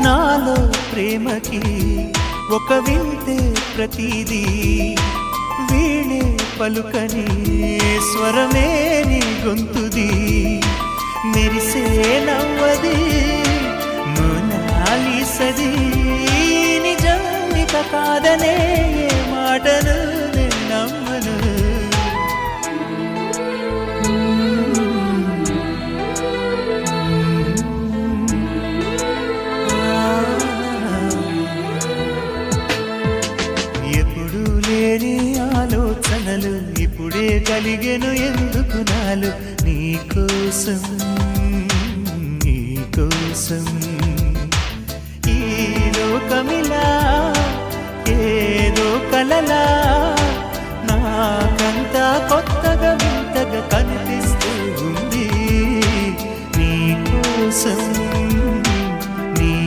నాలో ప్రేమకి ఒక వింతే ప్రతిదీ వీణే పలుకని స్వరమే నీ గొంతుది మెరిసే నవ్వది మోనాలిసది నిజానిక కాదనే మాటను నేను నమ్మను ఎప్పుడు లేని ఆలోచనలు ఇప్పుడే కలిగెను ఎందుకు నాలు నీకోసం నీకోసం ఈ లోకమిలా